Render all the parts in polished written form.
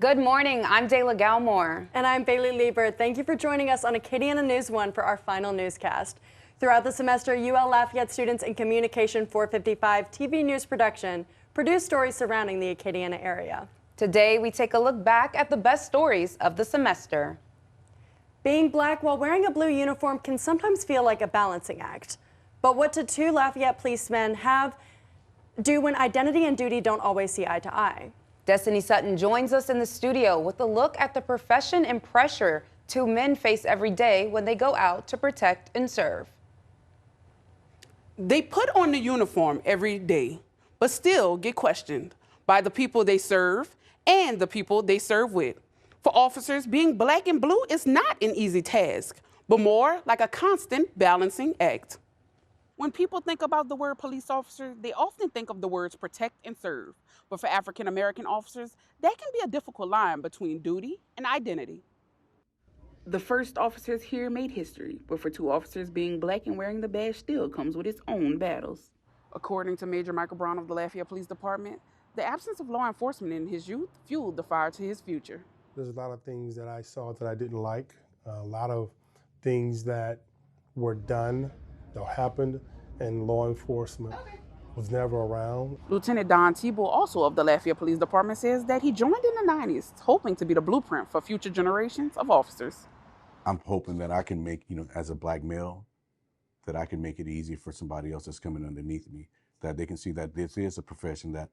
Good morning, I'm Dayla Galmore. And I'm Bailey Lieber. Thank you for joining us on Acadiana News 1 for our final newscast. Throughout the semester, UL Lafayette students in Communication 455 TV news production produce stories surrounding the Acadiana area. Today, we take a look back at the best stories of the semester. Being black while wearing a blue uniform can sometimes feel like a balancing act. But what do two Lafayette policemen do when identity and duty don't always see eye to eye? Destiny Sutton joins us in the studio with a look at the profession and pressure two men face every day when they go out to protect and serve. They put on the uniform every day, but still get questioned by the people they serve and the people they serve with. For officers, being black and blue is not an easy task, but more like a constant balancing act. When people think about the word police officer, they often think of the words protect and serve. But for African American officers, that can be a difficult line between duty and identity. The first officers here made history, but for two officers, being black and wearing the badge still comes with its own battles. According to Major Michael Brown of the Lafayette Police Department, the absence of law enforcement in his youth fueled the fire to his future. There's a lot of things that I saw that I didn't like, a lot of things that were done that happened, and law enforcement was never around. Lieutenant Don Tebow, also of the Lafayette Police Department, says that he joined in the 90s, hoping to be the blueprint for future generations of officers. I'm hoping that I can make, as a black male, that I can make it easy for somebody else that's coming underneath me, that they can see that this is a profession that,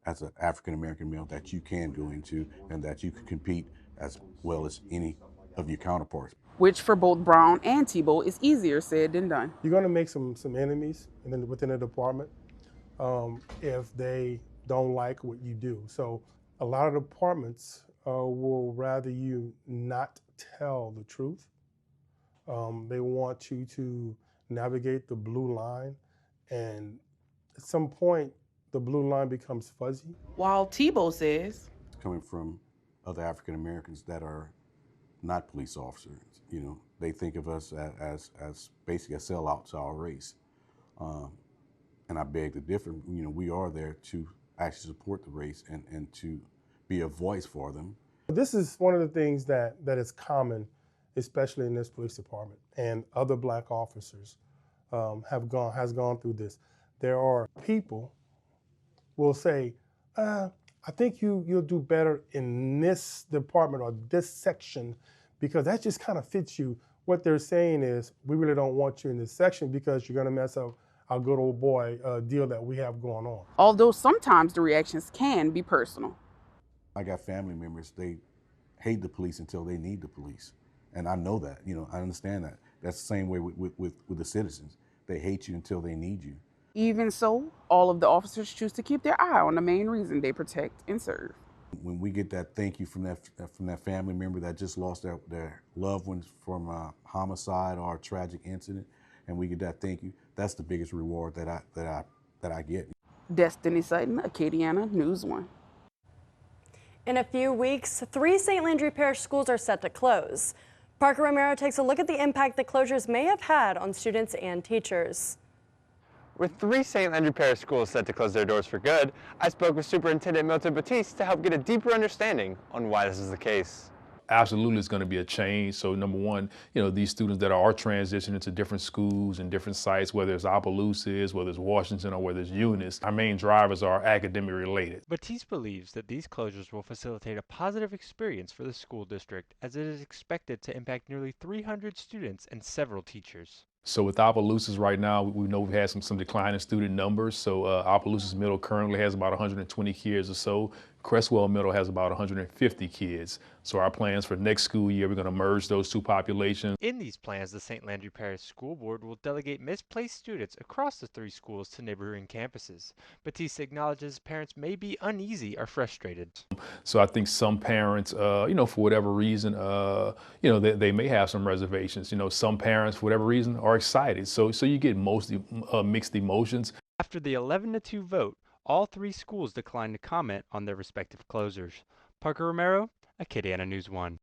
as an African-American male, that you can go into and that you can compete as well as any of your counterparts. Which for both Brown and Tebow is easier said than done. You're going to make some enemies within the department if they don't like what you do. So a lot of departments will rather you not tell the truth. They want you to navigate the blue line, and at some point the blue line becomes fuzzy. While Tebow says, coming from other African Americans that are not police officers, they think of us as basically a sellout to our race. And I beg to differ. We are there to actually support the race and to be a voice for them. This is one of the things that is common, especially in this police department, and other black officers has gone through this. There are people will say, I think you'll do better in this department or this section because that just kind of fits you. What they're saying is, we really don't want you in this section because you're going to mess up our good old boy deal that we have going on. Although sometimes the reactions can be personal. I got family members, they hate the police until they need the police. And I know that, I understand that. That's the same way with the citizens. They hate you until they need you. Even so, all of the officers choose to keep their eye on the main reason they protect and serve. When we get that thank you from that family member that just lost their loved ones from a homicide or a tragic incident, and we get that thank you, that's the biggest reward that I get. Destiny Sutton, Acadiana News 1. In a few weeks, 3 St. Landry Parish schools are set to close. Parker Romero takes a look at the impact the closures may have had on students and teachers. With 3 St. Landry Parish schools set to close their doors for good, I spoke with Superintendent Milton Batiste to help get a deeper understanding on why this is the case. Absolutely, it's going to be a change. So number one, these students that are transitioning to different schools and different sites, whether it's Opelousas, whether it's Washington, or whether it's Eunice, our main drivers are academic related. Batiste believes that these closures will facilitate a positive experience for the school district, as it is expected to impact nearly 300 students and several teachers. So with Opelousas right now, we know we've had some decline in student numbers. So Opelousas Middle currently has about 120 kids or so. Crestwell Middle has about 150 kids. So our plans for next school year, we're going to merge those two populations. In these plans, the St. Landry Parish School Board will delegate misplaced students across the 3 schools to neighboring campuses. Batiste acknowledges parents may be uneasy or frustrated. So I think some parents, for whatever reason, they may have some reservations. Some parents, for whatever reason, are excited. So you get mixed emotions. After the 11-2 vote, all 3 schools declined to comment on their respective closures. Parker Romero, Acadiana News 1.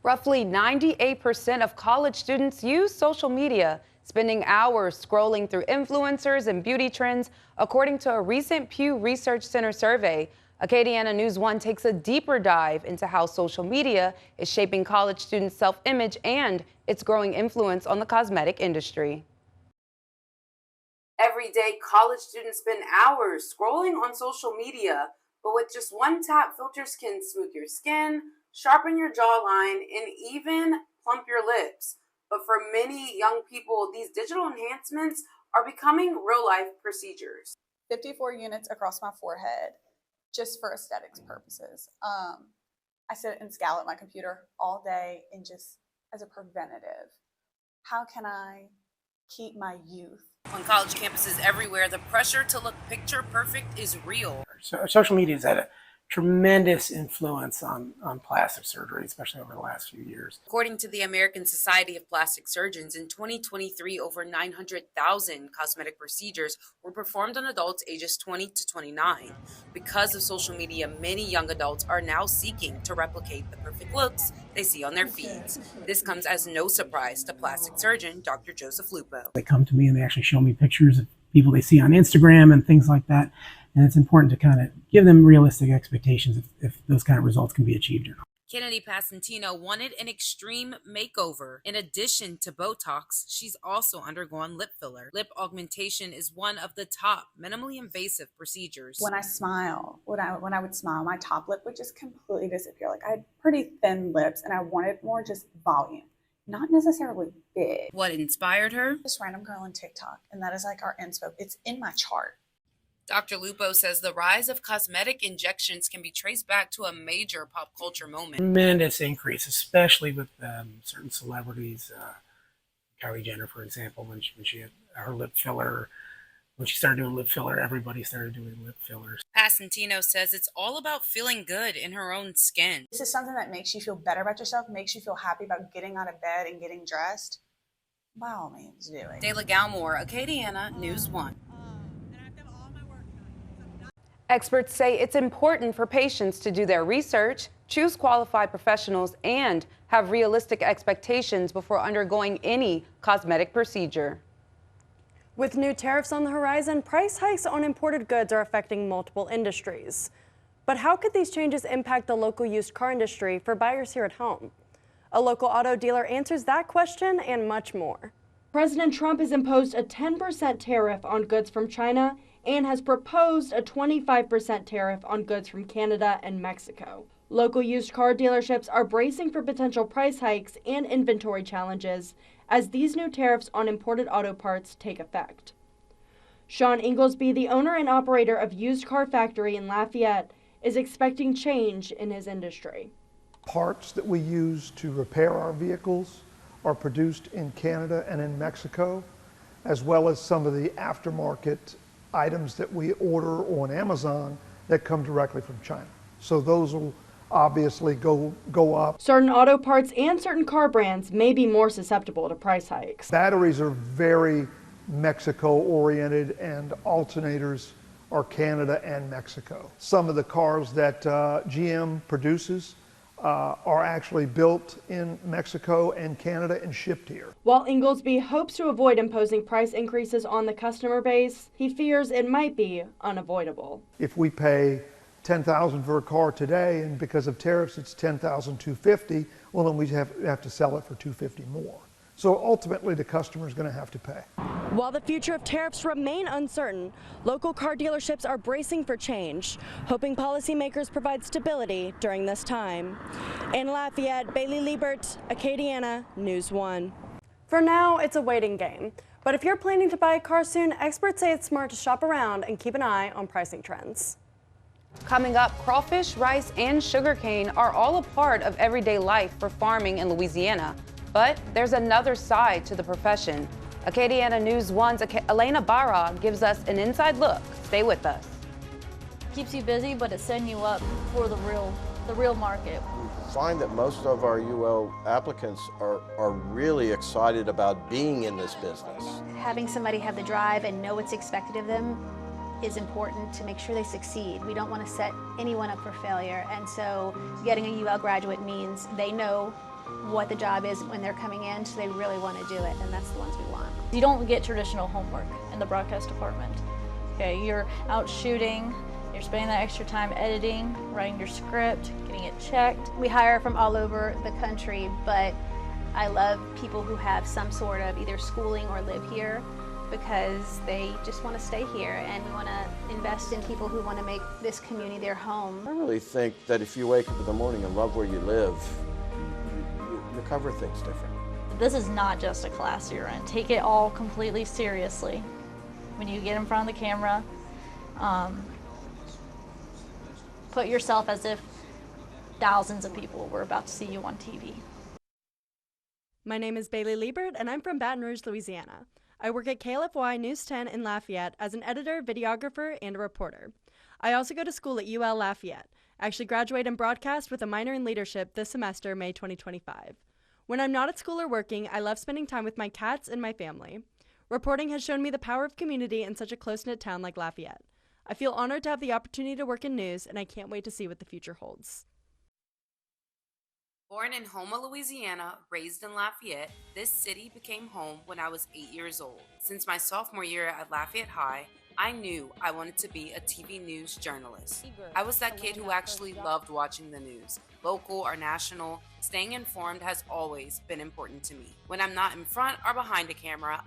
Roughly 98% of college students use social media, spending hours scrolling through influencers and beauty trends, according to a recent Pew Research Center survey. Acadiana News 1 takes a deeper dive into how social media is shaping college students' self-image and its growing influence on the cosmetic industry. Every day, college students spend hours scrolling on social media, but with just one tap, filters can smooth your skin, sharpen your jawline, and even plump your lips. But for many young people, these digital enhancements are becoming real-life procedures. 54 units across my forehead, just for aesthetics purposes. I sit and scowl at my computer all day and just as a preventative. How can I keep my youth? On college campuses everywhere, the pressure to look picture perfect is real. So social media has had a tremendous influence on plastic surgery, especially over the last few years. According to the American Society of Plastic Surgeons, in 2023, over 900,000 cosmetic procedures were performed on adults ages 20 to 29. Because of social media, many young adults are now seeking to replicate the perfect looks they see on their feeds. This comes as no surprise to plastic surgeon Dr. Joseph Lupo. They come to me and they actually show me pictures of people they see on Instagram and things like that. And it's important to kind of give them realistic expectations if those kind of results can be achieved or not. Kennedy Passantino wanted an extreme makeover. In addition to Botox, she's also undergone lip filler. Lip augmentation is one of the top minimally invasive procedures. When I smile, when I would smile, my top lip would just completely disappear. Like I had pretty thin lips and I wanted more just volume, not necessarily big. What inspired her? This random girl on TikTok, and that is like our inspo. It's in my chart. Dr. Lupo says the rise of cosmetic injections can be traced back to a major pop culture moment. Tremendous increase, especially with certain celebrities. Kylie Jenner, for example, when she had her lip filler, when she started doing lip filler, everybody started doing lip fillers. Passantino says it's all about feeling good in her own skin. This is something that makes you feel better about yourself, makes you feel happy about getting out of bed and getting dressed. By all means, do it. Dayla Galmore, Acadiana News 1. Experts say it's important for patients to do their research, choose qualified professionals, and have realistic expectations before undergoing any cosmetic procedure. With new tariffs on the horizon, price hikes on imported goods are affecting multiple industries. But how could these changes impact the local used car industry for buyers here at home? A local auto dealer answers that question and much more. President Trump has imposed a 10% tariff on goods from China and has proposed a 25% tariff on goods from Canada and Mexico. Local used car dealerships are bracing for potential price hikes and inventory challenges as these new tariffs on imported auto parts take effect. Sean Inglesby, the owner and operator of Used Car Factory in Lafayette, is expecting change in his industry. Parts that we use to repair our vehicles are produced in Canada and in Mexico, as well as some of the aftermarket items that we order on Amazon that come directly from China. So those will obviously go up. Certain auto parts and certain car brands may be more susceptible to price hikes. Batteries are very Mexico oriented and alternators are Canada and Mexico. Some of the cars that GM produces are actually built in Mexico and Canada and shipped here. While Inglesby hopes to avoid imposing price increases on the customer base, he fears it might be unavoidable. If we pay $10,000 for a car today and because of tariffs it's $10,250, well then we have to sell it for $250 more. So ultimately the customer is going to have to pay. While the future of tariffs remain uncertain, local car dealerships are bracing for change, hoping policymakers provide stability during this time. In Lafayette, Bailey Liebert, Acadiana News 1. For now, it's a waiting game. But if you're planning to buy a car soon, experts say it's smart to shop around and keep an eye on pricing trends. Coming up, crawfish, rice, and sugarcane are all a part of everyday life for farming in Louisiana. But there's another side to the profession. Acadiana News 1's Elena Barra gives us an inside look. Stay with us. Keeps you busy, but it's setting you up for the real market. We find that most of our UL applicants are really excited about being in this business. Having somebody have the drive and know what's expected of them is important to make sure they succeed. We don't want to set anyone up for failure, and so getting a UL graduate means they know what the job is when they're coming in, so they really want to do it, and that's the ones we want. You don't get traditional homework in the broadcast department. Okay, you're out shooting, You're spending that extra time editing, writing your script, getting it checked. We hire from all over the country, but I love people who have some sort of either schooling or live here because they just want to stay here, and we want to invest in people who want to make this community their home. I really think that if you wake up in the morning and love where you live, you cover things different. This is not just a class you're in. Take it all completely seriously. When you get in front of the camera, put yourself as if thousands of people were about to see you on TV. My name is Bailey Liebert, and I'm from Baton Rouge, Louisiana. I work at KLFY News 10 in Lafayette as an editor, videographer, and a reporter. I also go to school at UL Lafayette. I actually graduate in broadcast with a minor in leadership this semester, May 2025. When I'm not at school or working, I love spending time with my cats and my family. Reporting has shown me the power of community in such a close-knit town like Lafayette. I feel honored to have the opportunity to work in news, and I can't wait to see what the future holds. Born in Houma, Louisiana, raised in Lafayette, this city became home when I was 8 years old. Since my sophomore year at Lafayette High, I knew I wanted to be a TV news journalist. I was that kid who actually loved watching the news, local or national. Staying informed has always been important to me. When I'm not in front or behind a camera,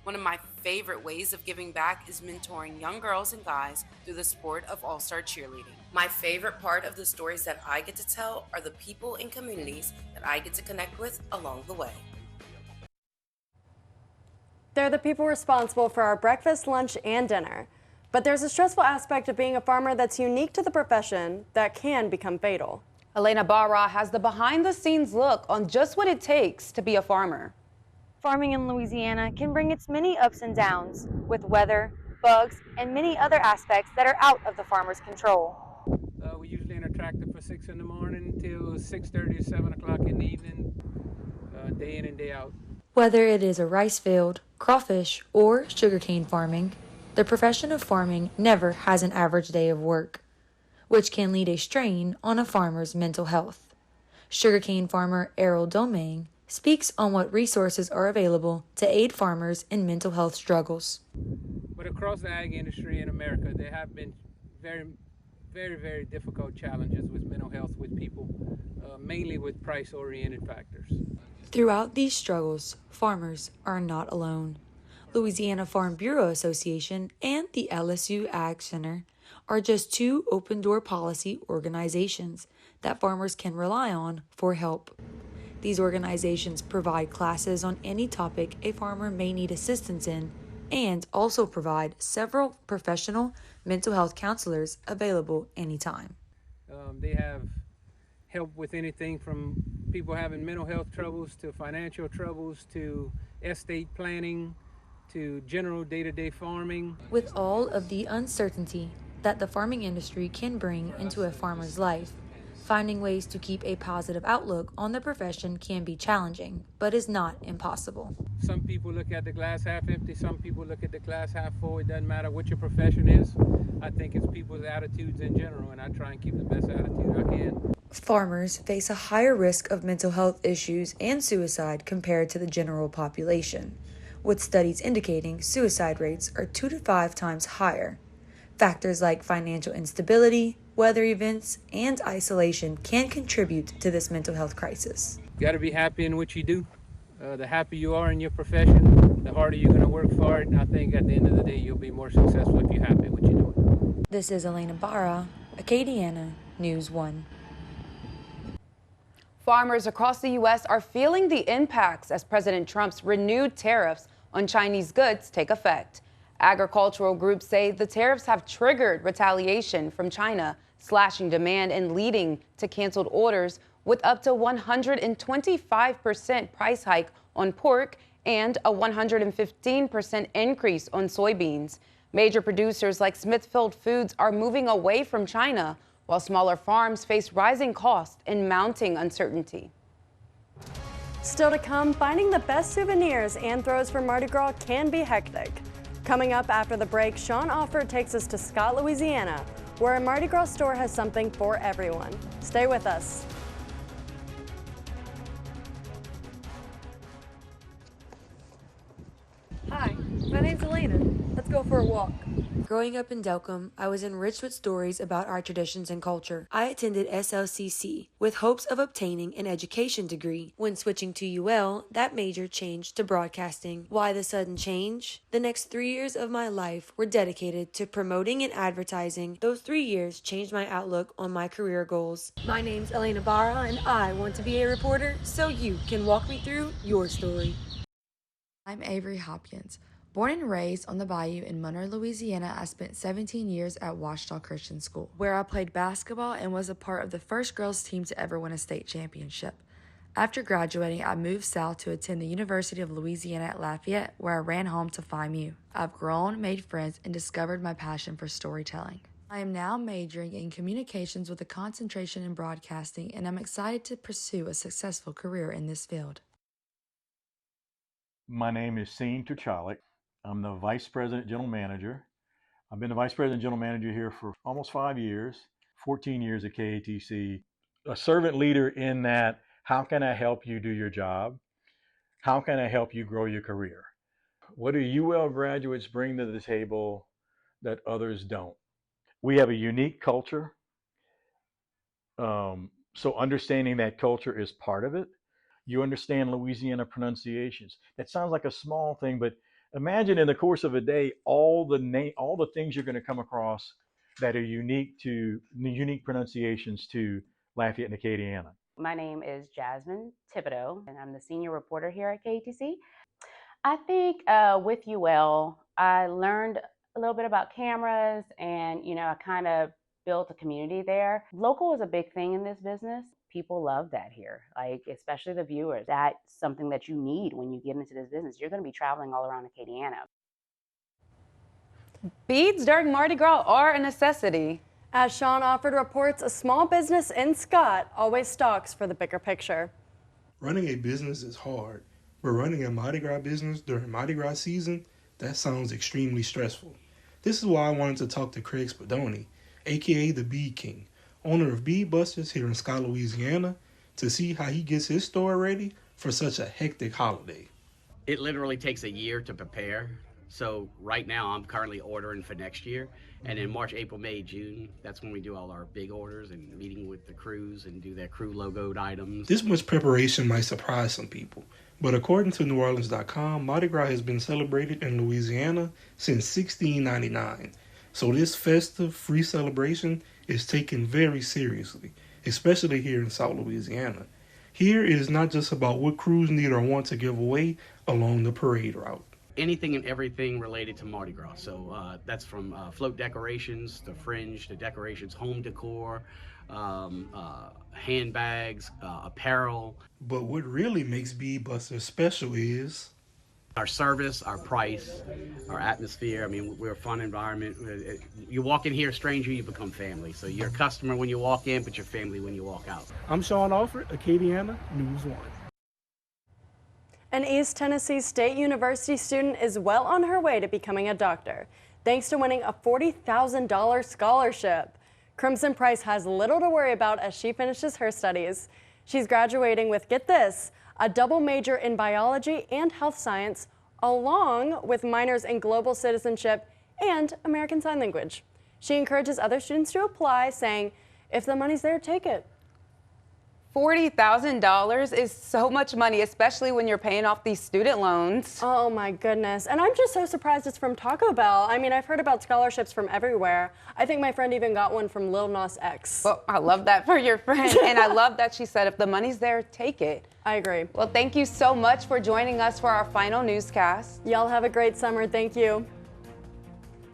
One of my favorite ways of giving back is mentoring young girls and guys through the sport of all-star cheerleading. My favorite part of the stories that I get to tell are the people and communities that I get to connect with along the way. They're the people responsible for our breakfast, lunch, and dinner. But there's a stressful aspect of being a farmer that's unique to the profession that can become fatal. Elena Barra has the behind-the-scenes look on just what it takes to be a farmer. Farming in Louisiana can bring its many ups and downs, with weather, bugs, and many other aspects that are out of the farmer's control. We usually in a tractor for 6 in the morning till 6:30 or 7 o'clock in the evening, day in and day out. Whether it is a rice field, crawfish, or sugarcane farming, the profession of farming never has an average day of work, which can lead a strain on a farmer's mental health. Sugarcane farmer Errol Domingue speaks on what resources are available to aid farmers in mental health struggles. But across the ag industry in America, there have been very difficult challenges with mental health with people, mainly with price-oriented factors. Throughout these struggles, farmers are not alone. Louisiana Farm Bureau Association and the LSU Ag Center are just two open-door policy organizations that farmers can rely on for help. These organizations provide classes on any topic a farmer may need assistance in, and also provide several professional mental health counselors available anytime. They have help with anything from people having mental health troubles to financial troubles to estate planning to general day-to-day farming. With all of the uncertainty that the farming industry can bring into a farmer's life, finding ways to keep a positive outlook on the profession can be challenging, but is not impossible. Some people look at the glass half empty, some people look at the glass half full. It doesn't matter what your profession is. I think it's people's attitudes in general, and I try and keep the best attitude I can. Farmers face a higher risk of mental health issues and suicide compared to the general population, with studies indicating suicide rates are 2 to 5 times higher. Factors like financial instability, weather events, and isolation can contribute to this mental health crisis. You got to be happy in what you do. The happier you are in your profession, the harder you're going to work for it, and I think at the end of the day you'll be more successful if you're happy in what you're doing. This is Elena Barra, Acadiana, News 1. Farmers across the U.S. are feeling the impacts as President Trump's renewed tariffs on Chinese goods take effect. Agricultural groups say the tariffs have triggered retaliation from China, slashing demand and leading to canceled orders, with up to 125% price hike on pork and a 115% increase on soybeans. Major producers like Smithfield Foods are moving away from China, while smaller farms face rising costs and mounting uncertainty. Still to come, finding the best souvenirs and throws for Mardi Gras can be hectic. Coming up after the break, Sean Alford takes us to Scott, Louisiana, where a Mardi Gras store has something for everyone. Stay with us. Hi, my name's Elena. Let's Let's go for a walk. Growing up in Delcom, I was enriched with stories about our traditions and culture. I attended SLCC with hopes of obtaining an education degree. When switching to UL, that major changed to broadcasting. Why the sudden change? The next 3 years of my life were dedicated to promoting and advertising. Those 3 years changed my outlook on my career goals. My name's Elena Barra, and I want to be a reporter so you can walk me through your story. I'm Avery Hopkins. Born and raised on the bayou in Monroe, Louisiana, I spent 17 years at Ouachita Christian School, where I played basketball and was a part of the first girls team to ever win a state championship. After graduating, I moved south to attend the University of Louisiana at Lafayette, where I ran home to FIMU. I've grown, made friends, and discovered my passion for storytelling. I am now majoring in communications with a concentration in broadcasting, and I'm excited to pursue a successful career in this field. My name is Seen Tuchalik. I'm the Vice President General Manager. I've been the Vice President General Manager here for almost 5 years, 14 years at KATC. A servant leader in that, how can I help you do your job? How can I help you grow your career? What do UL graduates bring to the table that others don't? We have a unique culture. So understanding that culture is part of it. You understand Louisiana pronunciations. That sounds like a small thing, but imagine in the course of a day, all the things you're going to come across that are unique pronunciations to Lafayette and Acadiana. My name is Jasmine Thibodeau, and I'm the senior reporter here at KATC. I think with UL, I learned a little bit about cameras, and I kind of built a community there. Local is a big thing in this business. People love that here, like especially the viewers. That's something that you need when you get into this business. You're going to be traveling all around Acadiana. Beads during Mardi Gras are a necessity. As Sean Offord reports, a small business in Scott always stalks for the bigger picture. Running a business is hard, but running a Mardi Gras business during Mardi Gras season, that sounds extremely stressful. This is why I wanted to talk to Craig Spadoni, aka the Bead King, owner of Bead Busters here in Scott, Louisiana, to see how he gets his store ready for such a hectic holiday. It literally takes a year to prepare. So right now I'm currently ordering for next year. And in March, April, May, June, that's when we do all our big orders and meeting with the crews and do their crew logoed items. This much preparation might surprise some people, but according to NewOrleans.com, Mardi Gras has been celebrated in Louisiana since 1699. So this festive, free celebration is taken very seriously, especially here in South Louisiana. Here it is not just about what crews need or want to give away along the parade route. Anything and everything related to Mardi Gras. So that's from float decorations, the fringe, the decorations, home decor, handbags, apparel. But what really makes Bead Busters special is our service, our price, our atmosphere. I mean, we're a fun environment. You walk in here, stranger, you become family. So you're a customer when you walk in, but you're family when you walk out. I'm Sean Offord, Acadiana, News 1. An East Tennessee State University student is well on her way to becoming a doctor, thanks to winning a $40,000 scholarship. Crimson Price has little to worry about as she finishes her studies. She's graduating with, get this, a double major in biology and health science, along with minors in global citizenship and American Sign Language. She encourages other students to apply, saying, if the money's there, take it. $40,000 is so much money, especially when you're paying off these student loans. Oh my goodness. And I'm just so surprised it's from Taco Bell. I mean, I've heard about scholarships from everywhere. I think my friend even got one from Lil Nas X. Well, I love that for your friend. And I love that she said, if the money's there, take it. I agree. Well, thank you so much for joining us for our final newscast. Y'all have a great summer. Thank you.